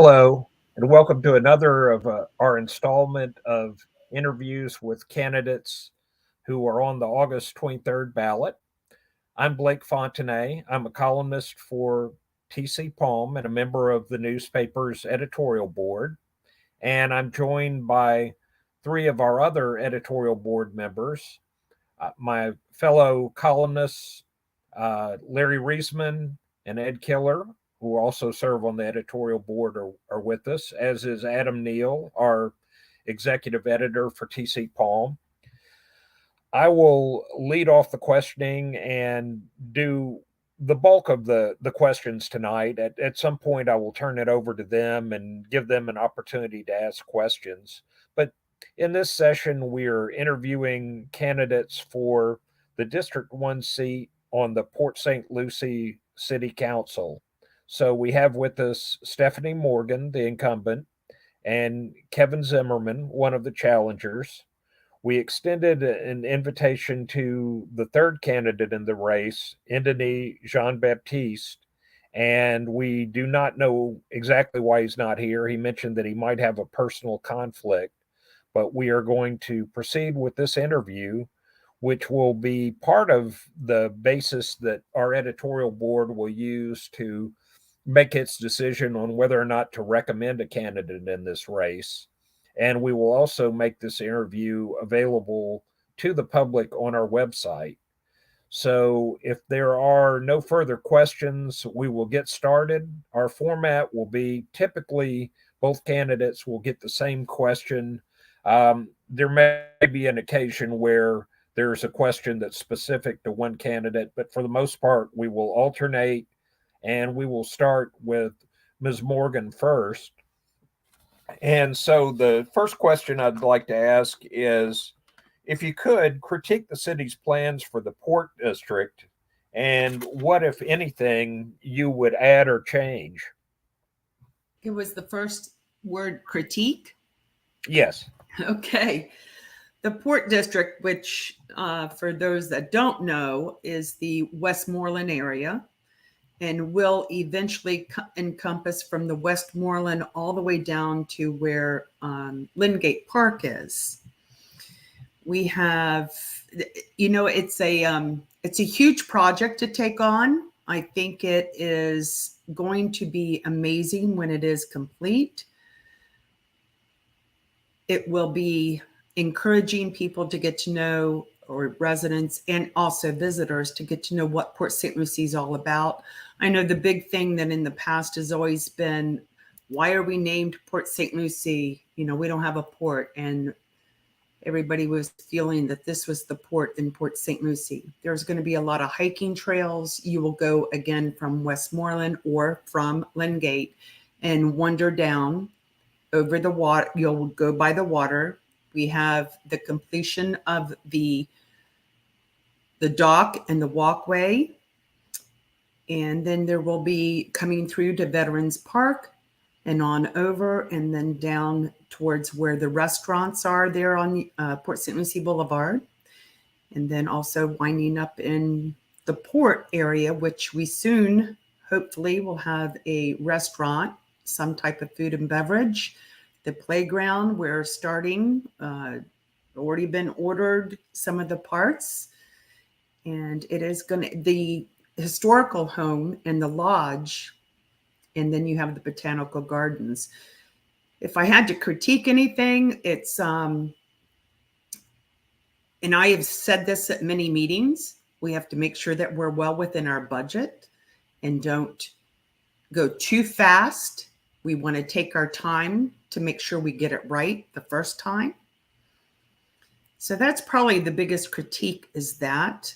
Hello, and welcome to another of our installment of interviews with candidates who are on the August 23rd ballot. I'm Blake Fontenay. I'm a columnist for TCPalm and a member of the newspaper's editorial board. And I'm joined by three of our other editorial board members, my fellow columnists, Larry Reisman and Ed Killer, who also serve on the editorial board, are with us, as is Adam Neal, our executive editor for TC Palm. I will lead off the questioning and do the bulk of the questions tonight. At some point, I will turn it over to them and give them an opportunity to ask questions. But in this session, we're interviewing candidates for the District 1 seat on the Port St. Lucie City Council. So we have with us Stephanie Morgan, the incumbent, and Kevin Zimmerman, one of the challengers. We extended an invitation to the third candidate in the race, Indani Jean-Baptiste, and we do not know exactly why he's not here. He mentioned that he might have a personal conflict, but we are going to proceed with this interview, which will be part of the basis that our editorial board will use to make its decision on whether or not to recommend a candidate in this race. And we will also make this interview available to the public on our website. So if there are no further questions, we will get started. Our format will be typically both candidates will get the same question. There may be an occasion where there's a question that's specific to one candidate, but for the most part, we will alternate, and we will start with Ms. Morgan first. And so the first question I'd like to ask is, if you could, critique the city's plans for the Port District, and what, if anything, you would add or change? It was the first word, critique? Yes. Okay. The Port District, which for those that don't know, is the Westmoreland area and will eventually encompass from the Westmoreland all the way down to where Lingate Park is. We have, it's a huge project to take on. I think it is going to be amazing when it is complete. It will be encouraging people to get to know, or residents and also visitors to get to know what Port St. Lucie is all about. I know the big thing that in the past has always been, why are we named Port St. Lucie? We don't have a port. And everybody was feeling that this was the port in Port St. Lucie. There's going to be a lot of hiking trails. You will go again from Westmoreland or from Lingate and wander down over the water. You'll go by the water. We have the completion of the dock and the walkway. And then there will be coming through to Veterans Park and on over, and then down towards where the restaurants are there on Port St. Lucie Boulevard. And then also winding up in the port area, which we soon, hopefully, will have a restaurant, some type of food and beverage. The playground, we're starting, already been ordered some of the parts. And it is the historical home and the lodge, and then you have the botanical gardens. If I had to critique anything, it's, and I have said this at many meetings, we have to make sure that we're well within our budget and don't go too fast. We want to take our time to make sure we get it right the first time. So that's probably the biggest critique, is that.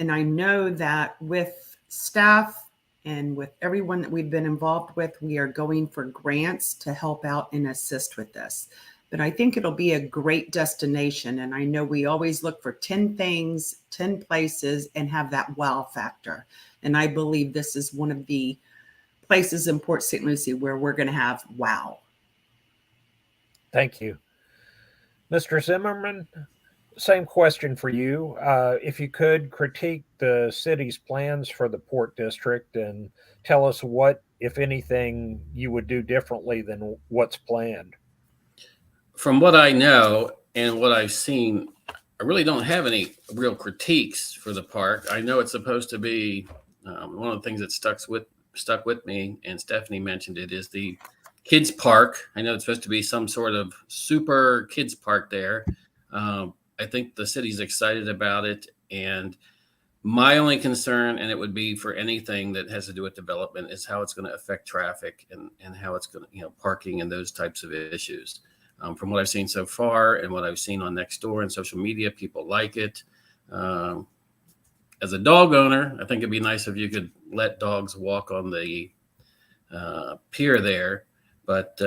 And I know that with staff and with everyone that we've been involved with, we are going for grants to help out and assist with this. But I think it'll be a great destination. And I know we always look for 10 things, 10 places, and have that wow factor. And I believe this is one of the places in Port St. Lucie where we're going to have wow. Thank you. Mr. Zimmerman, Same question for you. If you could critique the city's plans for the Port District and tell us what, if anything, you would do differently than what's planned. From what I know and what I've seen, I really don't have any real critiques for the park. I know it's supposed to be one of the things that stuck with me, and Stephanie mentioned it, is the kids park. I know it's supposed to be some sort of super kids park there. I think the city's excited about it, and my only concern, and it would be for anything that has to do with development, is how it's going to affect traffic and how it's going to, parking and those types of issues. From what I've seen so far and what I've seen on Nextdoor and social media, people like it. As a dog owner, I think it'd be nice if you could let dogs walk on the pier there, but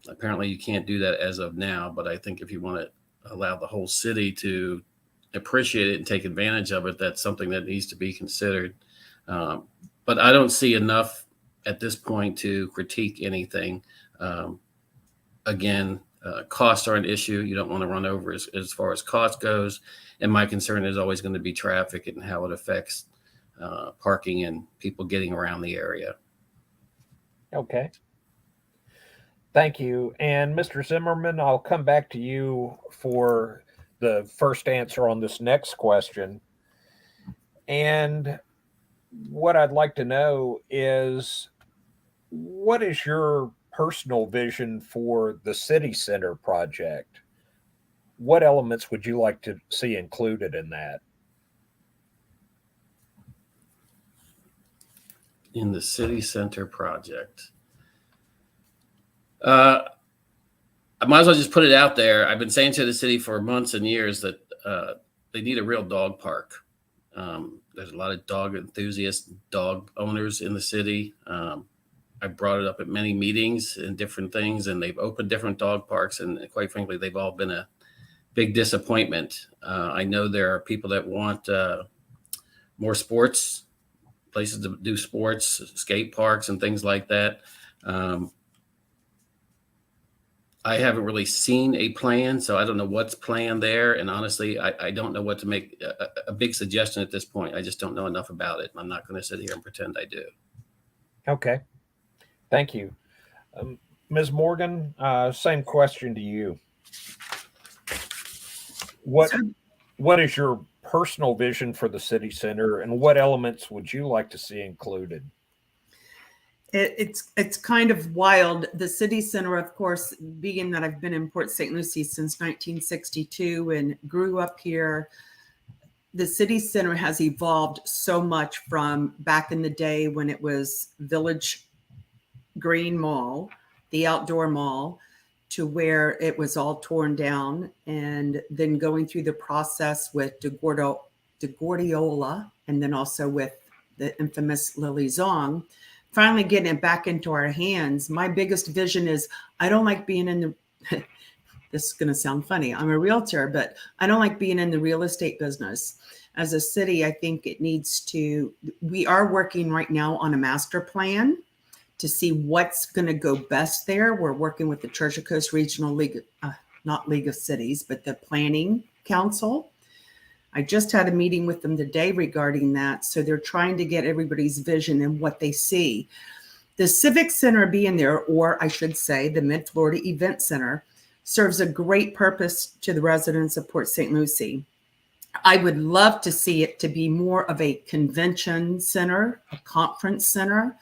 apparently you can't do that as of now. But I think if you want to allow the whole city to appreciate it and take advantage of it, that's something that needs to be considered. But I don't see enough at this point to critique anything. Again, costs are an issue. You don't want to run over as far as cost goes. And my concern is always going to be traffic and how it affects parking and people getting around the area. Okay. Thank you. And Mr. Zimmerman, I'll come back to you for the first answer on this next question. And what I'd like to know is, what is your personal vision for the city center project? What elements would you like to see included in that? In the city center project, I might as well just put it out there. I've been saying to the city for months and years that they need a real dog park. There's a lot of dog enthusiasts, dog owners in the city. I brought it up at many meetings and different things, and they've opened different dog parks, and quite frankly, they've all been a big disappointment. I know there are people that want more sports, places to do sports, skate parks, and things like that. I haven't really seen a plan, so I don't know what's planned there. And honestly, I don't know what to make a big suggestion at this point. I just don't know enough about it. I'm not going to sit here and pretend I do. Okay. Thank you. Ms. Morgan, same question to you. What is your personal vision for the city center, and what elements would you like to see included? It's kind of wild. The city center, of course, being that I've been in Port St. Lucie since 1962 and grew up here, the city center has evolved so much from back in the day when it was Village Green Mall, the outdoor mall, to where it was all torn down, and then going through the process with DeGordiola, and then also with the infamous Lily Zong, finally getting it back into our hands. My biggest vision is, I don't like being in the, this is going to sound funny, I'm a realtor, but I don't like being in the real estate business. As a city, I think it needs to, we are working right now on a master plan to see what's going to go best there. We're working with the Treasure Coast Regional League, not League of Cities, but the Planning Council. I just had a meeting with them today regarding that. So they're trying to get everybody's vision and what they see. The Civic Center being there, or I should say the Mid-Florida Event Center, serves a great purpose to the residents of Port St. Lucie. I would love to see it to be more of a convention center, a conference center,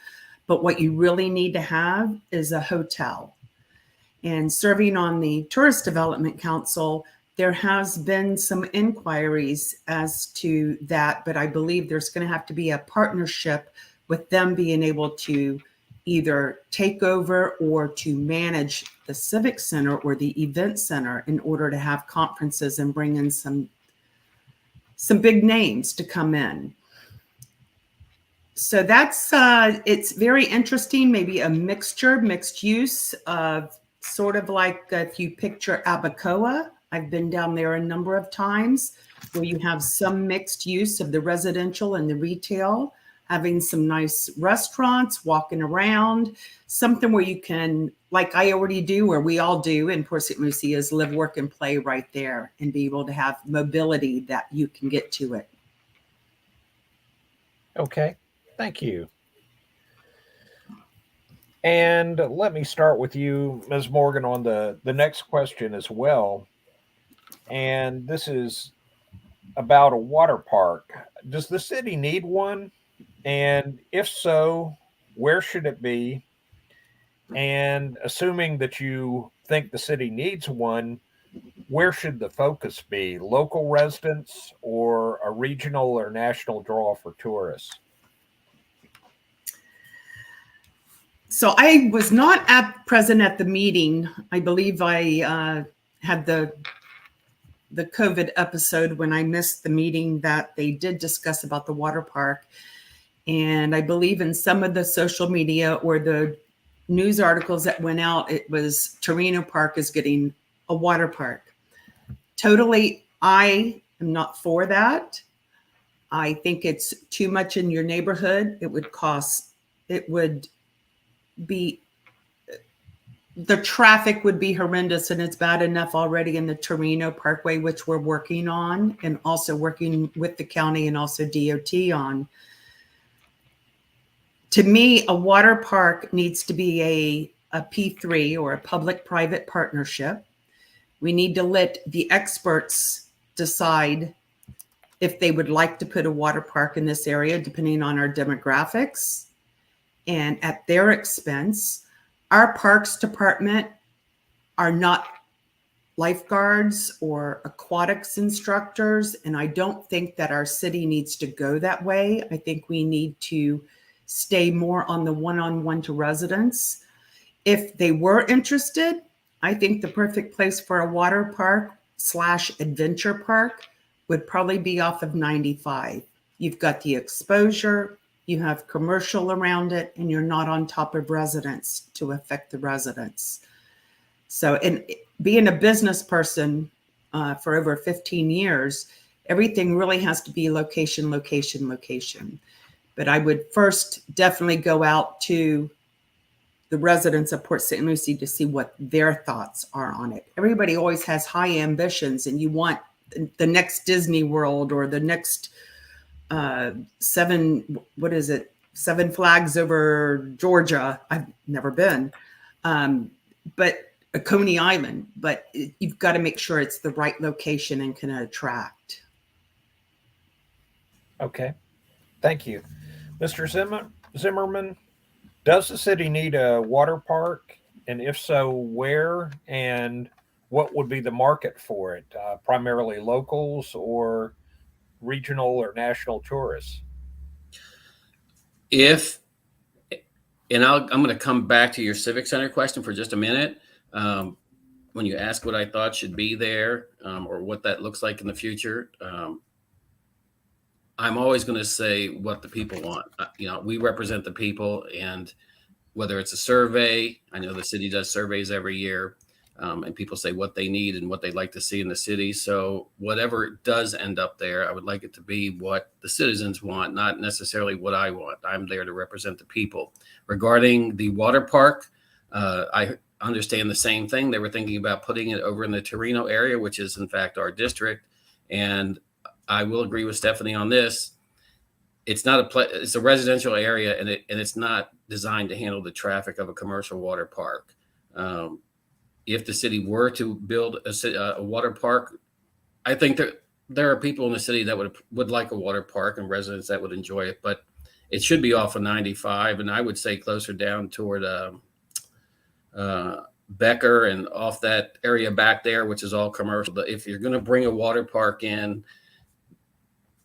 but what you really need to have is a hotel. And serving on the Tourist Development Council, there has been some inquiries as to that, but I believe there's going to have to be a partnership with them being able to either take over or to manage the Civic Center or the Event Center in order to have conferences and bring in some big names to come in. So that's, it's very interesting, maybe a mixed use of sort of like if you picture Abacoa. I've been down there a number of times where you have some mixed use of the residential and the retail, having some nice restaurants, walking around, something where you can, like I already do, or we all do in Port St. Lucie, is live, work, and play right there and be able to have mobility that you can get to it. Okay, thank you. And let me start with you, Ms. Morgan, on the next question as well. And this is about a water park. Does the city need one? And if so, where should it be? And assuming that you think the city needs one, where should the focus be? Local residents or a regional or national draw for tourists? So I was not present at the meeting. I believe I had the COVID episode when I missed the meeting that they did discuss about the water park. And I believe in some of the social media or the news articles that went out, it was Torino Park is getting a water park. Totally, I am not for that. I think it's too much in your neighborhood. The traffic would be horrendous, and it's bad enough already in the Torino Parkway, which we're working on, and also working with the county and also DOT on. To me, a water park needs to be a P3 or a public-private partnership. We need to let the experts decide if they would like to put a water park in this area, depending on our demographics and at their expense. Our parks department are not lifeguards or aquatics instructors, and I don't think that our city needs to go that way. I think we need to stay more on the one-on-one to residents. If they were interested, I think the perfect place for a water park / adventure park would probably be off of 95. You've got the exposure, you have commercial around it, and you're not on top of residents to affect the residents. So, and being a business person for over 15 years, everything really has to be location, location, location. But I would first definitely go out to the residents of Port St. Lucie to see what their thoughts are on it. Everybody always has high ambitions, and you want the next Disney World or the next Seven Flags over Georgia. I've never been, but Coney Island. But you've got to make sure it's the right location and can attract. Okay, thank you. Mr. Zimmerman, does the city need a water park? And if so, where and what would be the market for it? Primarily locals or regional or national tourists? I'm going to come back to your Civic Center question for just a minute. When you ask what I thought should be there or what that looks like in the future, I'm always going to say what the people want. We represent the people, and whether it's a survey, I know the city does surveys every year, and people say what they need and what they'd like to see in the city. So whatever does end up there, I would like it to be what the citizens want, not necessarily what I want. I'm there to represent the people. Regarding the water park, I understand the same thing. They were thinking about putting it over in the Torino area, which is in fact our district. And I will agree with Stephanie on this. It's it's a residential area, and it's not designed to handle the traffic of a commercial water park. If the city were to build a water park, I think that there are people in the city that would like a water park and residents that would enjoy it, but it should be off of 95, and I would say closer down toward Becker and off that area back there, which is all commercial. But if you're going to bring a water park in,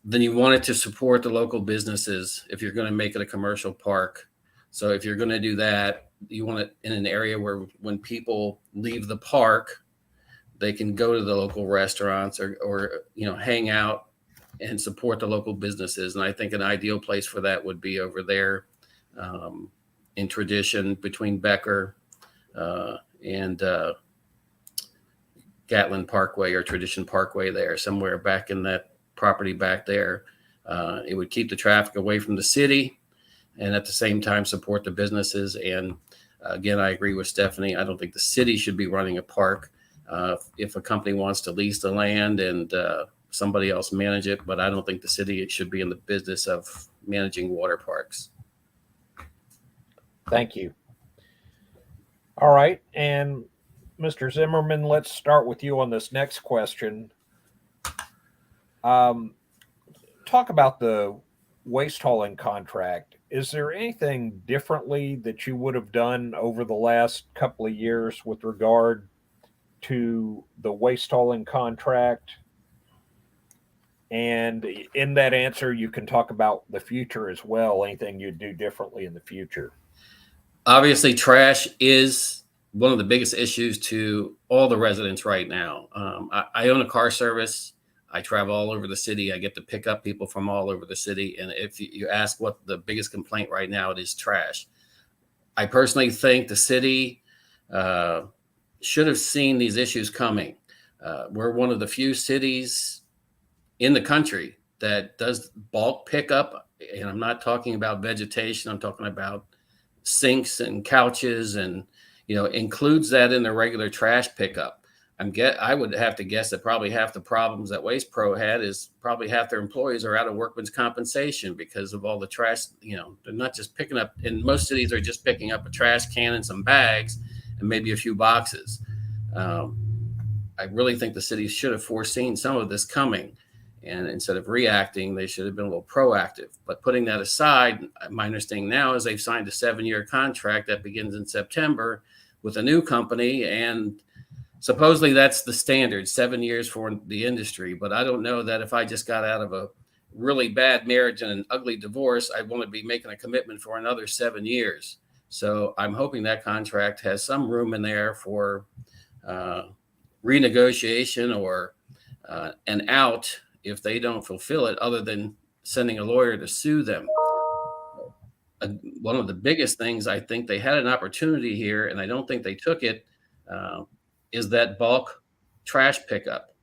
then you want it to support the local businesses if you're going to make it a commercial park. So if you're going to do that, you want it in an area where when people leave the park, they can go to the local restaurants or hang out and support the local businesses. And I think an ideal place for that would be over there in Tradition between Becker and Gatlin Parkway or Tradition Parkway there, somewhere back in that property back there. It would keep the traffic away from the city and at the same time support the businesses. And again, I agree with Stephanie. I don't think the city should be running a park. If a company wants to lease the land and somebody else manage it, but I don't think the city should be in the business of managing water parks. Thank you. All right. And Mr. Zimmerman, let's start with you on this next question. Talk about the waste hauling contract. Is there anything differently that you would have done over the last couple of years with regard to the waste hauling contract? And in that answer, you can talk about the future as well, anything you'd do differently in the future. Obviously, trash is one of the biggest issues to all the residents right now. I own a car service. I travel all over the city. I get to pick up people from all over the city. And if you ask what the biggest complaint right now, it is trash. I personally think the city should have seen these issues coming. We're one of the few cities in the country that does bulk pickup. And I'm not talking about vegetation. I'm talking about sinks and couches and, includes that in the regular trash pickup. I would have to guess that probably half the problems that Waste Pro had is probably half their employees are out of workman's compensation because of all the trash. They're not just picking up, in most cities are just picking up a trash can and some bags and maybe a few boxes. I really think the city should have foreseen some of this coming. And instead of reacting, they should have been a little proactive. But putting that aside, my understanding now is they've signed a 7-year contract that begins in September with a new company. And supposedly that's the standard, 7 years for the industry. But I don't know that if I just got out of a really bad marriage and an ugly divorce, I'd want to be making a commitment for another 7 years. So I'm hoping that contract has some room in there for renegotiation or an out if they don't fulfill it, other than sending a lawyer to sue them. One of the biggest things, I think they had an opportunity here, and I don't think they took it, is that bulk trash pickup.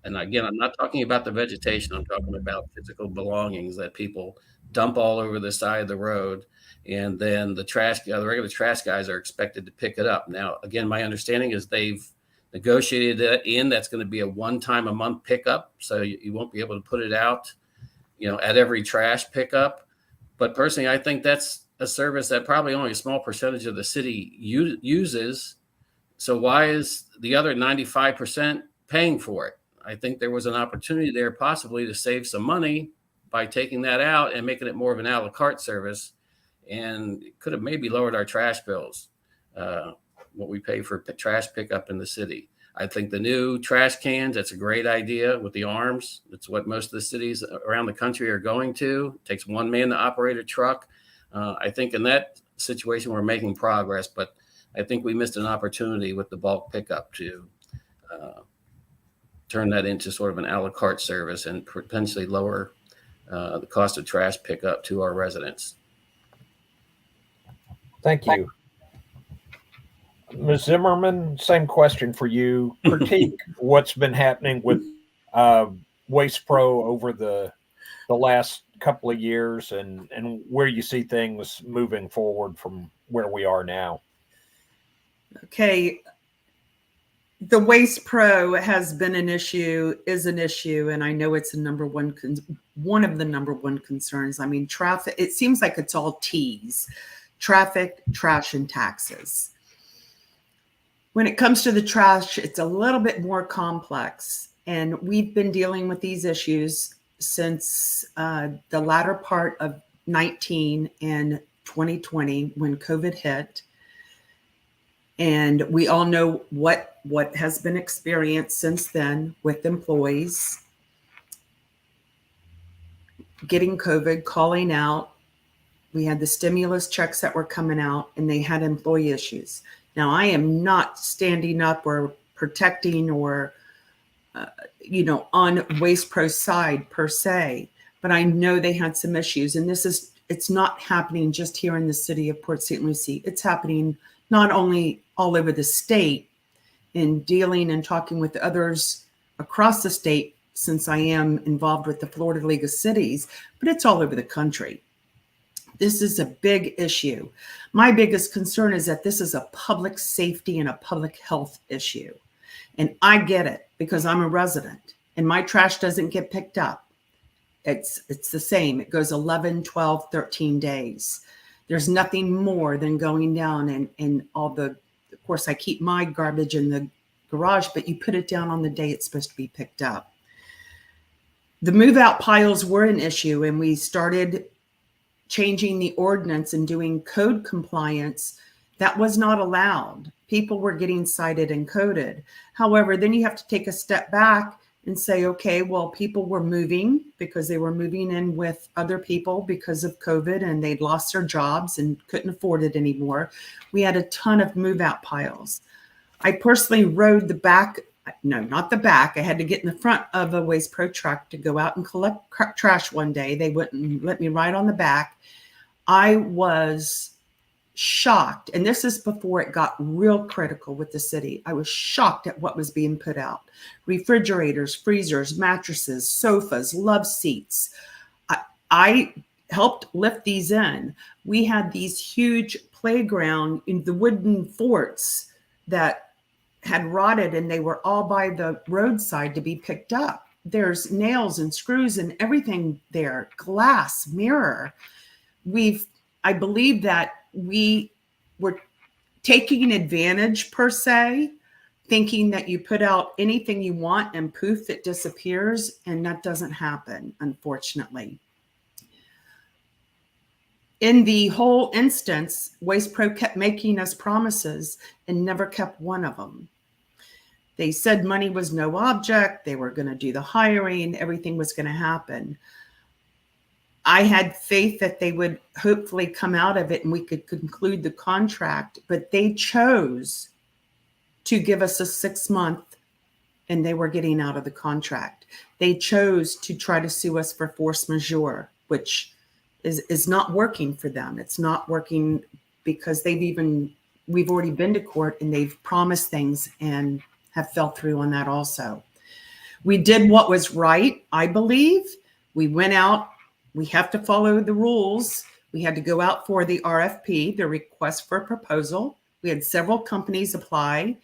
And again, I'm not talking about the vegetation. I'm talking about physical belongings that people dump all over the side of the road. And then the regular trash guys are expected to pick it up. Now, again, my understanding is they've negotiated that in. That's going to be a one-time a month pickup. So you won't be able to put it out, at every trash pickup. But personally, I think that's a service that probably only a small percentage of the city uses. So why is the other 95% paying for it? I think there was an opportunity there possibly to save some money by taking that out and making it more of an a la carte service. And it could have maybe lowered our trash bills, what we pay for trash pickup in the city. I think the new trash cans, that's a great idea with the arms. That's what most of the cities around the country are going to. It takes one man to operate a truck. I think in that situation, we're making progress, but I think we missed an opportunity with the bulk pickup to turn that into sort of an a la carte service and potentially lower the cost of trash pickup to our residents. Thank you. Ms. Zimmerman, same question for you. Critique what's been happening with Waste Pro over the last couple of years and where you see things moving forward from where we are now. Okay. The Waste Pro has been is an issue, and I know it's one of the number one concerns. I mean, traffic, it seems like it's all T's: traffic, trash, and taxes. When it comes to the trash, it's a little bit more complex, and we've been dealing with these issues since the latter part of 19 and 2020 when COVID hit. And we all know what has been experienced since then with employees getting COVID, calling out. We had the stimulus checks that were coming out, and they had employee issues. Now, I am not standing up or protecting or, on Waste Pro's side per se, but I know they had some issues. And it's not happening just here in the city of Port St. Lucie. It's happening not only all over the state in dealing and talking with others across the state, since I am involved with the Florida League of Cities, but it's all over the country. This is a big issue. My biggest concern is that this is a public safety and a public health issue. And I get it because I'm a resident and my trash doesn't get picked up. It's the same. It goes 11, 12, 13 days. There's nothing more than going down and all the, of course, I keep my garbage in the garage, but you put it down on the day it's supposed to be picked up. The move out piles were an issue, and we started changing the ordinance and doing code compliance. That was not allowed. People were getting cited and coded. However, then you have to take a step back and say, okay, well, people were moving because they were moving in with other people because of COVID and they'd lost their jobs and couldn't afford it anymore. We had a ton of move out piles. I personally rode the back, no, not the back. I had to get in the front of a Waste Pro truck to go out and collect trash one day. They wouldn't let me ride on the back. I was shocked. And this is before it got real critical with the city. I was shocked at what was being put out. Refrigerators, freezers, mattresses, sofas, love seats. I helped lift these in. We had these huge playground in the wooden forts that had rotted and they were all by the roadside to be picked up. There's nails and screws and everything there, glass, mirror. I believe that we were taking advantage per se, thinking that you put out anything you want and poof, it disappears. And that doesn't happen, unfortunately. In the whole instance, Waste Pro kept making us promises and never kept one of them. They said money was no object. They were going to do the hiring. Everything was going to happen. I had faith that they would hopefully come out of it and we could conclude the contract, but they chose to give us a 6-month and they were getting out of the contract. They chose to try to sue us for force majeure, which is not working for them. It's not working because we've already been to court and they've promised things and have fell through on that also. We did what was right, I believe. We went out. We have to follow the rules. We had to go out for the RFP, the request for a proposal. We had several companies apply.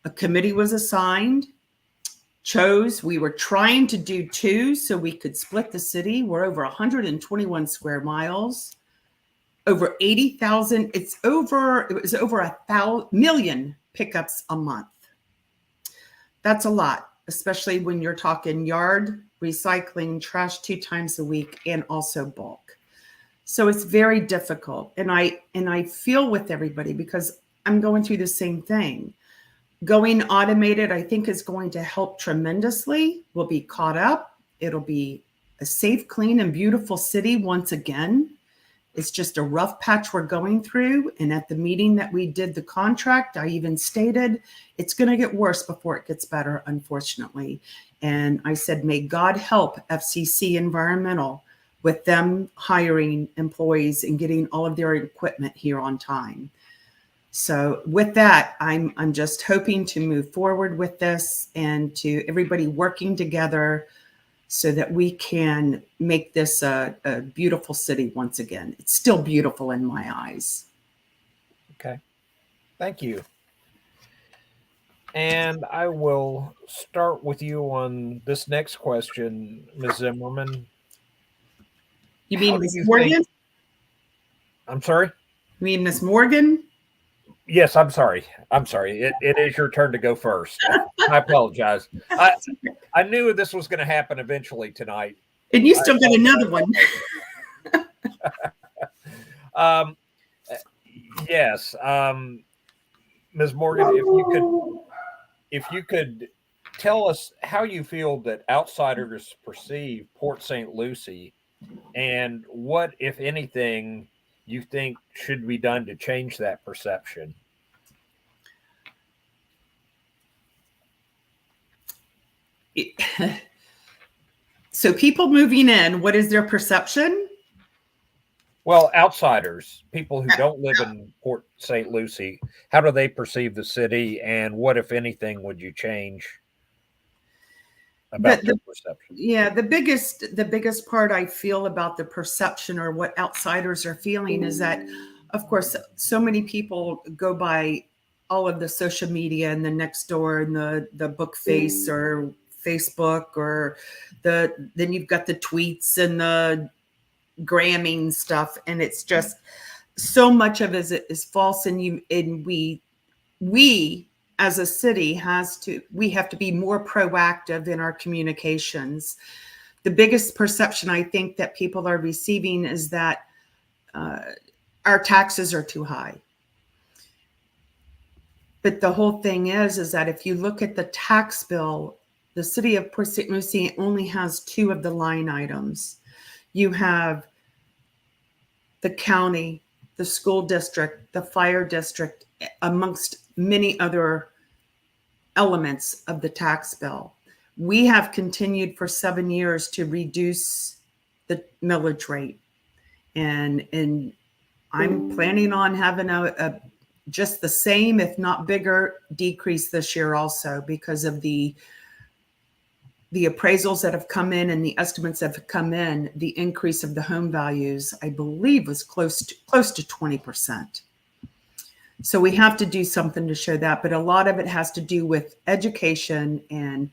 A committee was assigned, we were trying to do 2 so we could split the city. We're over 121 square miles, over 80,000. It was over 1 million pickups a month. That's a lot, especially when you're talking yard, recycling, trash 2 times a week, and also bulk. So it's very difficult. And I feel with everybody because I'm going through the same thing. Going automated, I think, is going to help tremendously. We'll be caught up. It'll be a safe, clean, and beautiful city once again. It's just a rough patch we're going through. And at the meeting that we did the contract, I even stated it's going to get worse before it gets better, unfortunately. And I said, may God help FCC Environmental with them hiring employees and getting all of their equipment here on time. So with that, I'm just hoping to move forward with this and to everybody working together so that we can make this a beautiful city once again. It's still beautiful in my eyes. Okay. Thank you. And I will start with you on this next question, Ms. Zimmerman. You mean Ms. Morgan? I'm sorry? You mean Ms. Morgan? Yes, I'm sorry. It is your turn to go first. I apologize. I knew this was going to happen eventually tonight. And you still got another one. Yes. Ms. Morgan, if you could tell us how you feel that outsiders perceive Port St. Lucie and what, if anything, you think should be done to change that perception? So people moving in, what is their perception? Well, outsiders, people who don't live in Port St. Lucie, how do they perceive the city, and what, if anything, would you change? about their perception? Yeah, the biggest part I feel about the perception or what outsiders are feeling is that, of course, so many people go by all of the social media and the Nextdoor and the book face or Facebook, or then you've got the tweets and the gramming stuff, and it's just so much of it is false. And we as a city we have to be more proactive in our communications. The biggest perception I think that people are receiving is that our taxes are too high. But the whole thing is that if you look at the tax bill, the city of Port St. Lucie only has 2 of the line items. You have the county, the school district, the fire district, amongst many other elements of the tax bill. We have continued for 7 years to reduce the millage rate. And I'm planning on having a just the same, if not bigger, decrease this year also, because of the appraisals that have come in and the estimates that have come in. The increase of the home values, I believe, was close to 20%. So we have to do something to show that, but a lot of it has to do with education and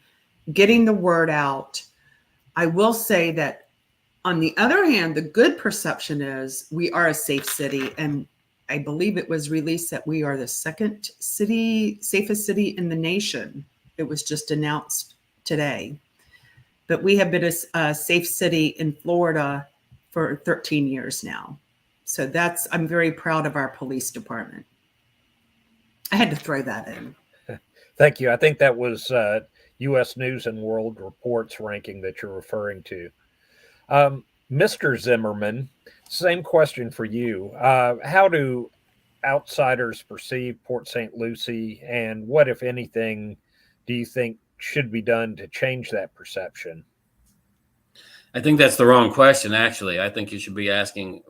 getting the word out. I will say that, on the other hand, the good perception is we are a safe city, and I believe it was released that we are the second safest city in the nation. It was just announced today. But we have been a safe city in Florida for 13 years now. So I'm very proud of our police department. I had to throw that in. Thank you. I think that was U.S. News and World Report's ranking that you're referring to. Mr. Zimmerman, same question for you. How do outsiders perceive Port St. Lucie, and what, if anything, do you think should be done to change that perception? I think that's the wrong question, actually. I think you should be asking,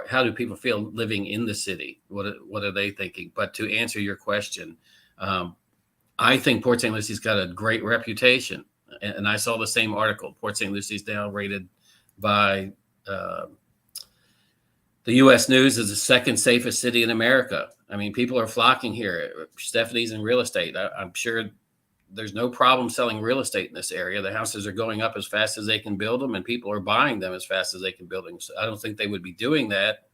how do people feel living in the city? What are they thinking? But to answer your question, I think Port St. Lucie's got a great reputation. And I saw the same article. Port St. Lucie's now rated by the U.S. News as the second safest city in America. I mean, people are flocking here. Stephanie's in real estate. I'm sure there's no problem selling real estate in this area. The houses are going up as fast as they can build them, and people are buying them as fast as they can build them. So I don't think they would be doing that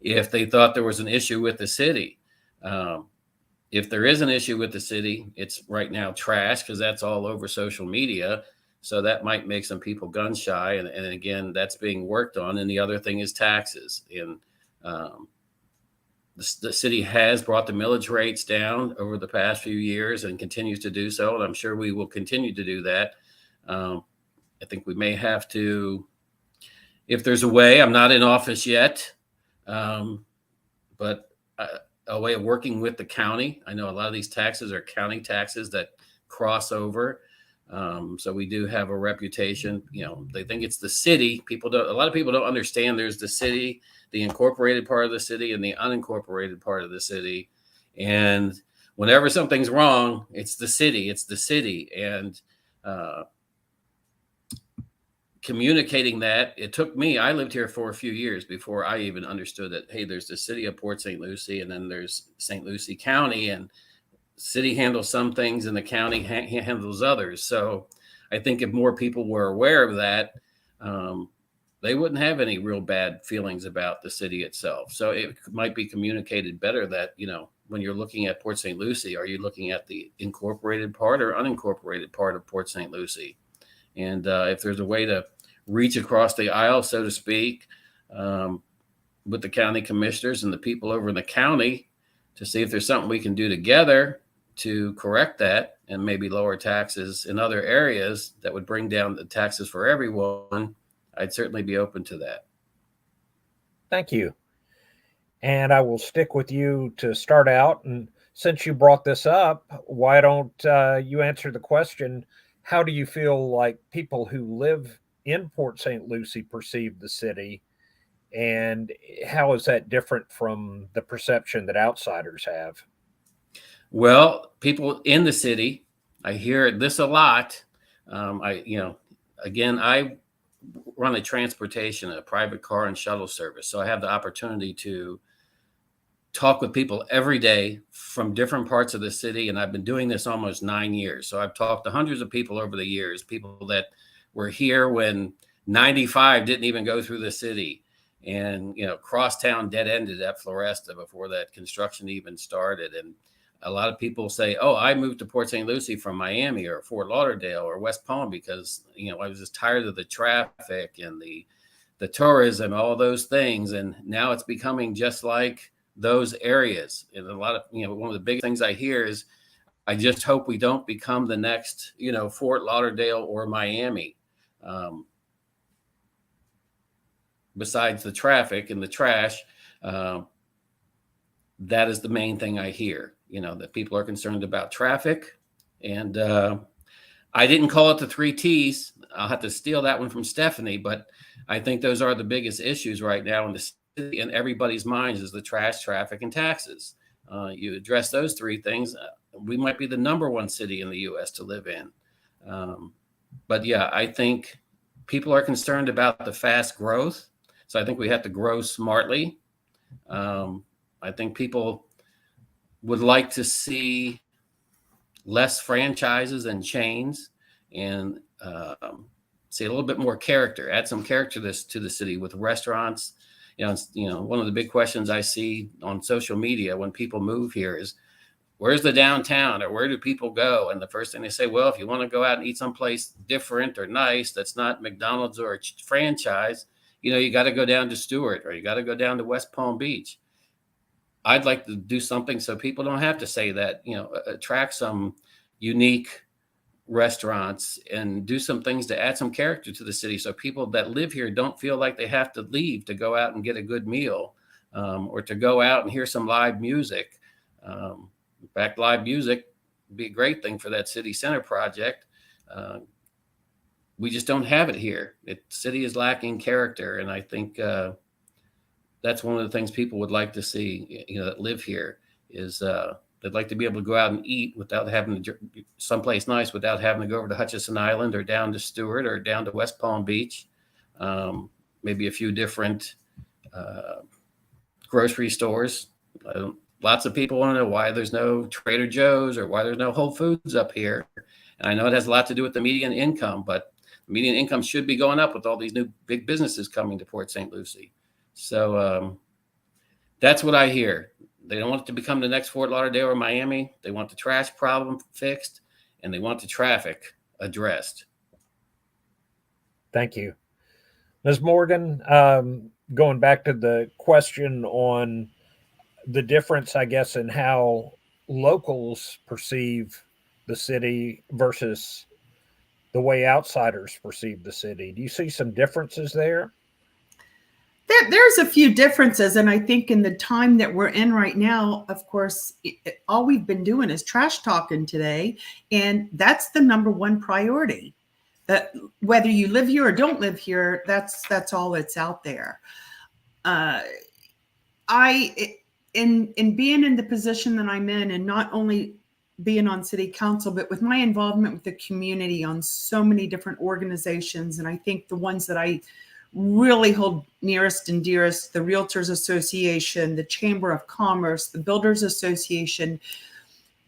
if they thought there was an issue with the city. If there is an issue with the city, it's right now trash, because that's all over social media. So that might make some people gun shy. And again, that's being worked on. And the other thing is taxes. And the city has brought the millage rates down over the past few years and continues to do so. And I'm sure we will continue to do that. I think we may have to, if there's a way, I'm not in office yet, but a way of working with the county. I know a lot of these taxes are county taxes that cross over. So we do have a reputation. They think it's the city. A lot of people don't understand there's the city, the incorporated part of the city, and the unincorporated part of the city. And whenever something's wrong, it's the city. And communicating that, it took me, I lived here for a few years before I even understood that, hey, there's the city of Port St. Lucie, and then there's St. Lucie County, and city handles some things and the county handles others. So I think if more people were aware of that, they wouldn't have any real bad feelings about the city itself. So it might be communicated better that, when you're looking at Port St. Lucie, are you looking at the incorporated part or unincorporated part of Port St. Lucie? And if there's a way to reach across the aisle, so to speak, with the county commissioners and the people over in the county to see if there's something we can do together to correct that and maybe lower taxes in other areas that would bring down the taxes for everyone, I'd certainly be open to that. Thank you. And I will stick with you to start out. And since you brought this up, why don't you answer the question, how do you feel like people who live in Port St. Lucie perceive the city? And how is that different from the perception that outsiders have? Well, people in the city, I hear this a lot. I run a private car and shuttle service. So I have the opportunity to talk with people every day from different parts of the city. And I've been doing this almost 9 years. So I've talked to hundreds of people over the years, people that were here when 95 didn't even go through the city, and, crosstown dead ended at Floresta before that construction even started. And a lot of people say, oh, I moved to Port St. Lucie from Miami or Fort Lauderdale or West Palm because, I was just tired of the traffic and the tourism, all those things. And now it's becoming just like those areas. And a lot of, one of the big things I hear is, I just hope we don't become the next, Fort Lauderdale or Miami. Besides the traffic and the trash, that is the main thing I hear, that people are concerned about traffic. And I didn't call it the 3 T's. I'll have to steal that one from Stephanie, but I think those are the biggest issues right now in the city, in everybody's minds, is the trash, traffic, and taxes. You address those 3 things, we might be the #1 city in the U.S. to live in. But yeah, I think people are concerned about the fast growth. So I think we have to grow smartly. I think people would like to see less franchises and chains, and see a little bit more character, add some character to the city with restaurants. One of the big questions I see on social media when people move here is, where's the downtown, or where do people go? And the first thing they say, well, if you want to go out and eat someplace different or nice, that's not McDonald's or a franchise, you got to go down to Stewart, or you got to go down to West Palm Beach. I'd like to do something so people don't have to say that, attract some unique restaurants and do some things to add some character to the city, so people that live here don't feel like they have to leave to go out and get a good meal, or to go out and hear some live music. In fact, live music would be a great thing for that city center project. We just don't have it here. The city is lacking character. And I think that's one of the things people would like to see, that live here, is they'd like to be able to go out and eat without having to someplace nice, without having to go over to Hutchinson Island or down to Stewart or down to West Palm Beach. Maybe a few different grocery stores. Lots of people want to know why there's no Trader Joe's or why there's no Whole Foods up here. And I know it has a lot to do with the median income, but the median income should be going up with all these new big businesses coming to Port St. Lucie. So that's what I hear. They don't want it to become the next Fort Lauderdale or Miami. They want the trash problem fixed, and they want the traffic addressed. Thank you. Ms. Morgan, going back to the question on the difference, I guess, in how locals perceive the city versus the way outsiders perceive the city. Do you see some differences there? There's a few differences. And I think in the time that we're in right now, of course, all we've been doing is trash talking today. And that's the #1 priority. Whether you live here or don't live here, that's all that's out there. In being in the position that I'm in, and not only being on city council, but with my involvement with the community on so many different organizations. And I think the ones that I really hold nearest and dearest, the Realtors Association, the Chamber of Commerce, the Builders Association,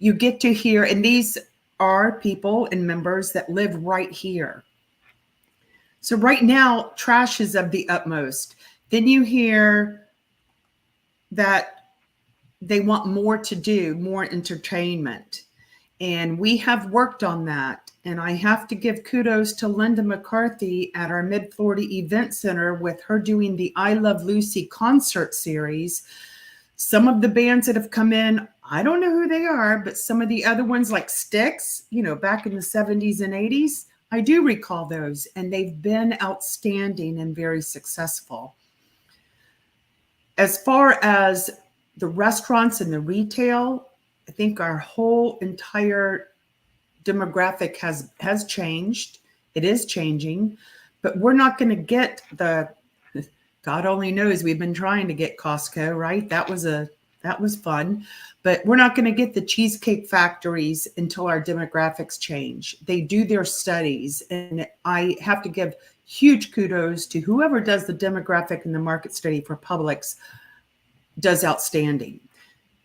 you get to hear, and these are people and members that live right here. So right now, trash is of the utmost. Then you hear that they want more to do, more entertainment. And we have worked on that. And I have to give kudos to Linda McCarthy at our Mid-Florida Event Center with her doing the I Love Lucy concert series. Some of the bands that have come in, I don't know who they are, but some of the other ones like Styx, back in the 70s and 80s, I do recall those. And they've been outstanding and very successful. As far as the restaurants and the retail, I think our whole entire demographic has changed. It is changing, but we're not going to get God only knows, we've been trying to get Costco, right? That was a that was fun. But we're not going to get the Cheesecake Factories until our demographics change. They do their studies, and I have to give huge kudos to whoever does the demographic and the market study for Publix. Does outstanding,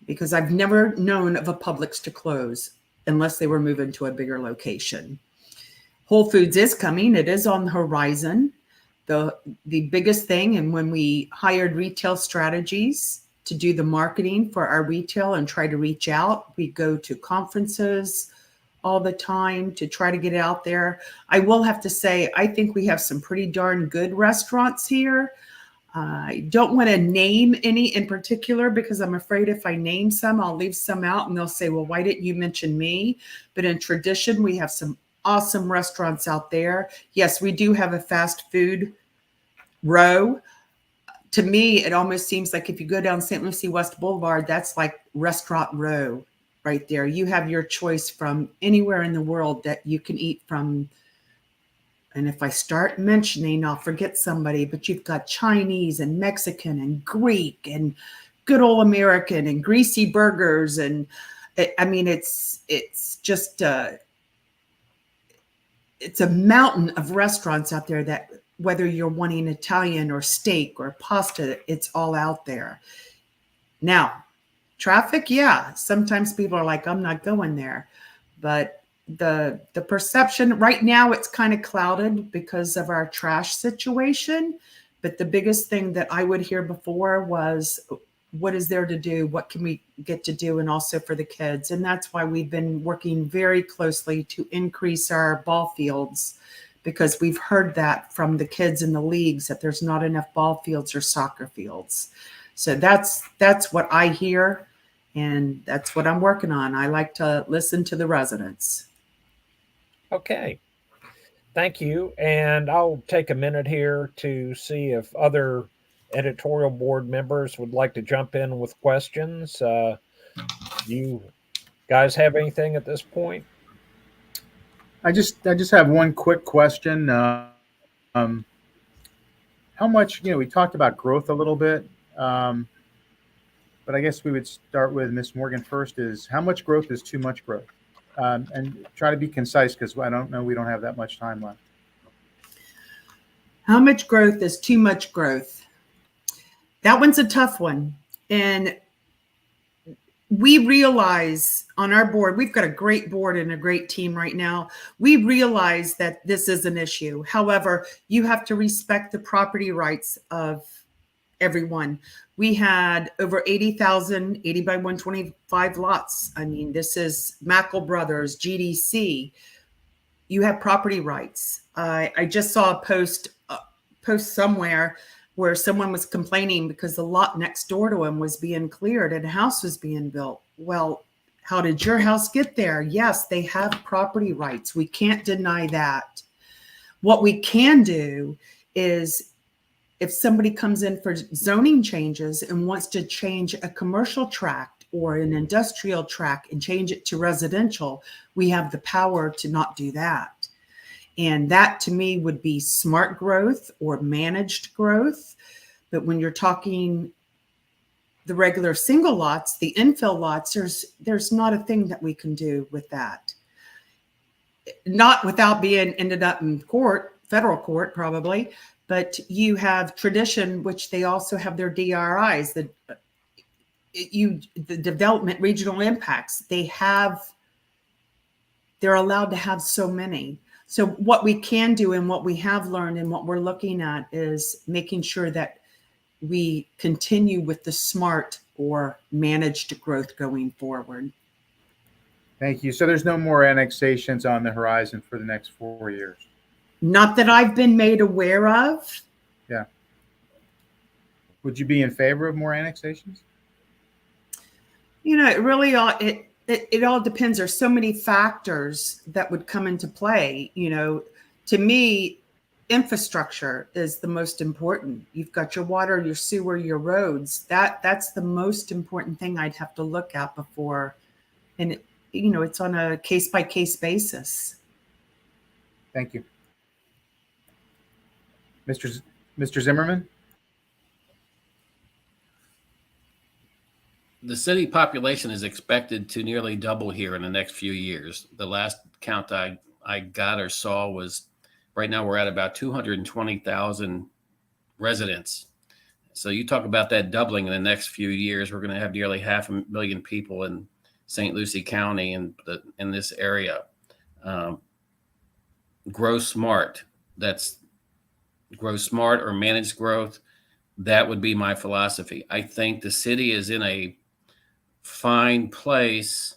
because I've never known of a Publix to close unless they were moving to a bigger location. Whole Foods is coming. It is on the horizon. The biggest thing, and when we hired retail strategies to do the marketing for our retail and try to reach out, we go to conferences all the time to try to get it out there. I will have to say, I think we have some pretty darn good restaurants here. I don't want to name any in particular because I'm afraid if I name some, I'll leave some out and they'll say, well, why didn't you mention me? But in tradition, we have some awesome restaurants out there. Yes, we do have a fast food row. To me, it almost seems like if you go down St. Lucie West Boulevard, that's like restaurant row right there. You have your choice from anywhere in the world that you can eat from. And if I start mentioning, I'll forget somebody, but you've got Chinese and Mexican and Greek and good old American and greasy burgers. And I mean, it's just, it's a mountain of restaurants out there that whether you're wanting Italian or steak or pasta, it's all out there. Now, traffic, yeah, sometimes people are like, I'm not going there. But the perception right now, it's kind of clouded because of our trash situation. But the biggest thing that I would hear before was, what is there to do? What can we get to do? And also for the kids. And that's why we've been working very closely to increase our ball fields, because we've heard that from the kids in the leagues that there's not enough ball fields or soccer fields. So that's what I hear. And that's what I'm working on. I like to listen to the residents. Okay. Thank you. And I'll take a minute here to see if other editorial board members would like to jump in with questions. You guys have anything at this point? I just have one quick question. How much, we talked about growth a little bit, but I guess we would start with Ms. Morgan first. Is how much growth is too much growth? And try to be concise because I don't know, we don't have that much time left. How much growth is too much growth? That one's a tough one. And we realize on our board, we've got a great board and a great team right now. We realize that this is an issue. However, you have to respect the property rights of everyone. We had over 80,000, 80 by 125 lots. I mean, this is Mackle Brothers, GDC. You have property rights. I just saw a post somewhere where someone was complaining because the lot next door to him was being cleared and a house was being built. Well, how did your house get there? Yes, they have property rights. We can't deny that. What we can do is, if somebody comes in for zoning changes and wants to change a commercial tract or an industrial tract and change it to residential, we have the power to not do that. And that to me would be smart growth or managed growth. But when you're talking the regular single lots, the infill lots, there's not a thing that we can do with that. Not without being ended up in court, federal court probably. But you have tradition, which they also have their DRIs, the development regional impacts. They're allowed to have so many. So what we can do and what we have learned and what we're looking at is making sure that we continue with the smart or managed growth going forward. Thank you. So there's no more annexations on the horizon for the next 4 years? Not that I've been made aware of. Yeah. Would you be in favor of more annexations? It really it all depends. There's so many factors that would come into play. To me, infrastructure is the most important. You've got your water, your sewer, your roads. That's the most important thing I'd have to look at before. And it's on a case-by-case basis. Thank you. Mr. Zimmerman? the city population is expected to nearly double here in the next few years. The last count I got or saw was right now we're at about 220,000 residents. So you talk about that doubling in the next few years. We're going to have nearly 500,000 people in St. Lucie County and in this area. Grow smart. That's grow smart or managed growth. That would be my philosophy. I think the city is in a fine place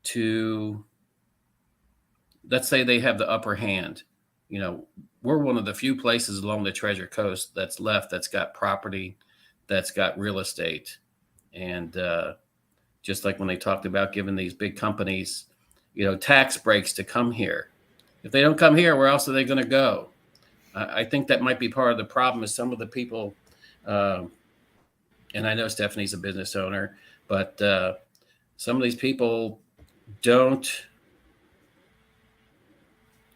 to, let's say they have the upper hand. We're one of the few places along the Treasure Coast that's got property, that's got real estate. And just like when they talked about giving these big companies, tax breaks to come here. If they don't come here, where else are they going to go? I think that might be part of the problem is some of the people, and I know Stephanie's a business owner, but some of these people don't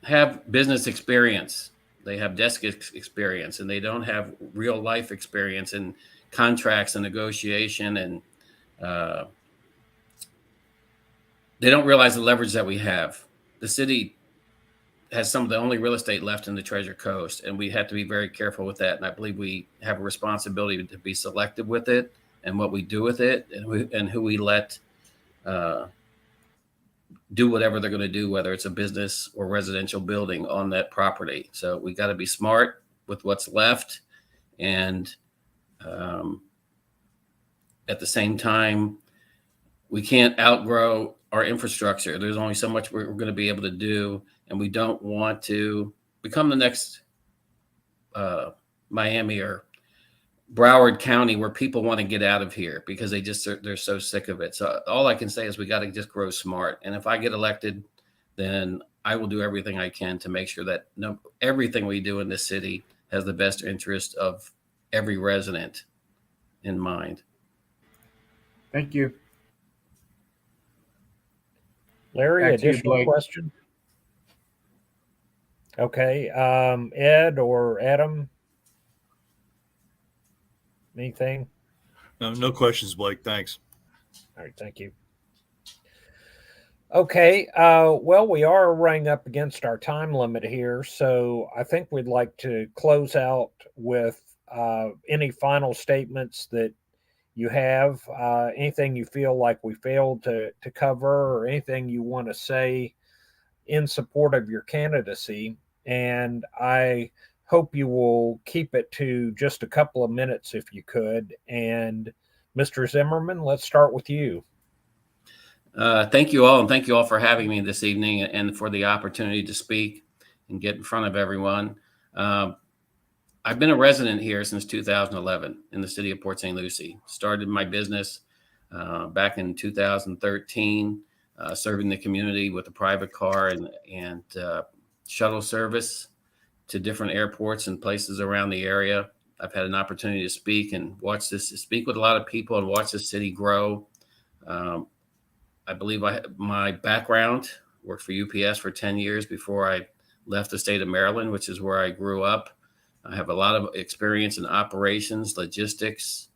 have business experience. They have desk experience and they don't have real life experience in contracts and negotiation. And they don't realize the leverage that we have. The city has some of the only real estate left in the Treasure Coast, and we have to be very careful with that. And I believe we have a responsibility to be selective with it and what we do with it and who we let do whatever they're going to do, whether it's a business or residential building on that property. So we got to be smart with what's left. And at the same time, we can't outgrow our infrastructure. There's only so much we're going to be able to do. And we don't want to become the next Miami or Broward County where people want to get out of here because they're so sick of it. So all I can say is we got to just grow smart. And if I get elected, then I will do everything I can to make sure that everything we do in this city has the best interest of every resident in mind. Thank you. Larry, Back to you, additional Blake. question? Okay. Ed or Adam? Anything? No questions, Blake. Thanks. All right. Thank you. Okay. Well, we are running up against our time limit here. So I think we'd like to close out with any final statements that you have, anything you feel like we failed to cover or anything you want to say in support of your candidacy. And I hope you will keep it to just a couple of minutes if you could. And Mr. Zimmerman, let's start with you. Thank you all. And thank you all for having me this evening and for the opportunity to speak and get in front of everyone. I've been a resident here since 2011 in the city of Port St. Lucie. Started my business back in 2013, serving the community with a private car and shuttle service to different airports and places around the area. I've had an opportunity to speak and speak with a lot of people and watch the city grow. I believe my background worked for UPS for 10 years before I left the state of Maryland, which is where I grew up. I have a lot of experience in operations, logistics,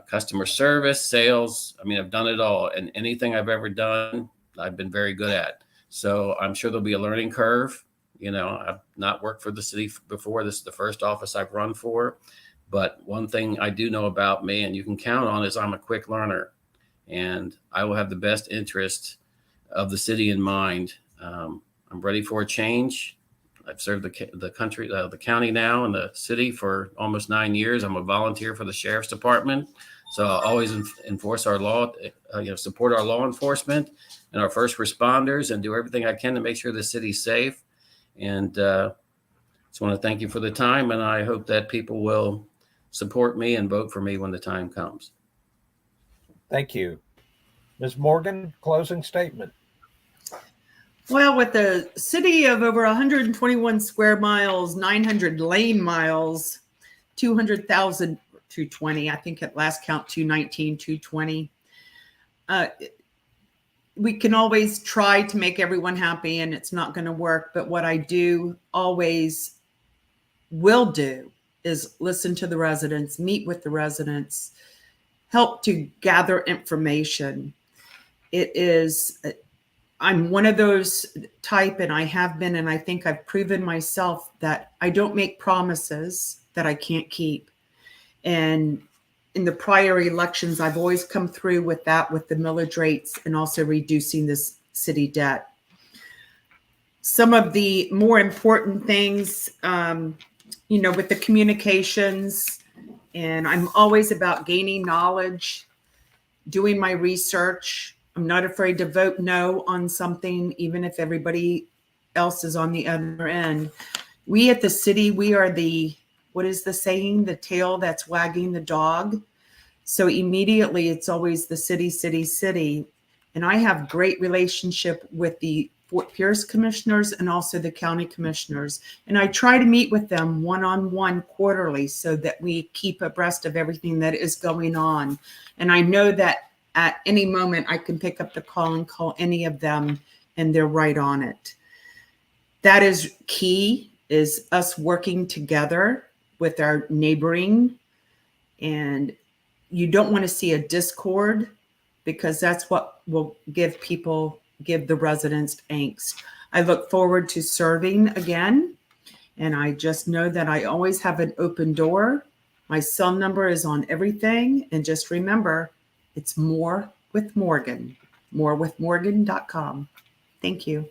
customer service, sales. I mean, I've done it all, and anything I've ever done, I've been very good at. So I'm sure there'll be a learning curve. I've not worked for the city before. This is the first office I've run for. But one thing I do know about me, and you can count on, is I'm a quick learner, and I will have the best interest of the city in mind. I'm ready for a change. I've served the country, the county now, and the city for almost 9 years. I'm a volunteer for the sheriff's department, so I'll always enforce our law, support our law enforcement and our first responders, and do everything I can to make sure the city's safe. And just want to thank you for the time, and I hope that people will support me and vote for me when the time comes. Thank you. Ms. Morgan, closing statement. Well, with the city of over 121 square miles, 900 lane miles, 200,000, 220, I think at last count, 219, 220. We can always try to make everyone happy, and it's not going to work. But what I do always will do is listen to the residents, meet with the residents, help to gather information. I'm one of those type, and I have been, and I think I've proven myself that I don't make promises that I can't keep. And in the prior elections, I've always come through with that, with the millage rates and also reducing this city debt. Some of the more important things, with the communications, and I'm always about gaining knowledge, doing my research. I'm not afraid to vote no on something, even if everybody else is on the other end. We at the city, we are what is the saying? The tail that's wagging the dog. So immediately it's always the city, city, city. And I have great relationship with the Fort Pierce commissioners and also the county commissioners. And I try to meet with them one-on-one quarterly so that we keep abreast of everything that is going on. And I know that at any moment I can pick up the call and call any of them, and they're right on it. That is key, is us working together with our neighboring. And you don't want to see a discord, because that's what will give the residents angst. I look forward to serving again. And I just know that I always have an open door. My cell number is on everything. And just remember, it's More with Morgan, morewithmorgan.com. Thank you.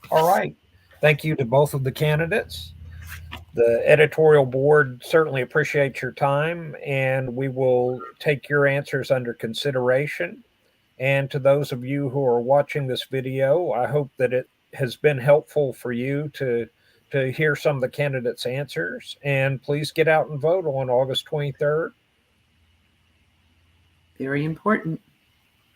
All right. Thank you to both of the candidates. The editorial board certainly appreciates your time, and we will take your answers under consideration. And to those of you who are watching this video, I hope that it has been helpful for you to hear some of the candidates' answers. And please get out and vote on August 23rd. Very important.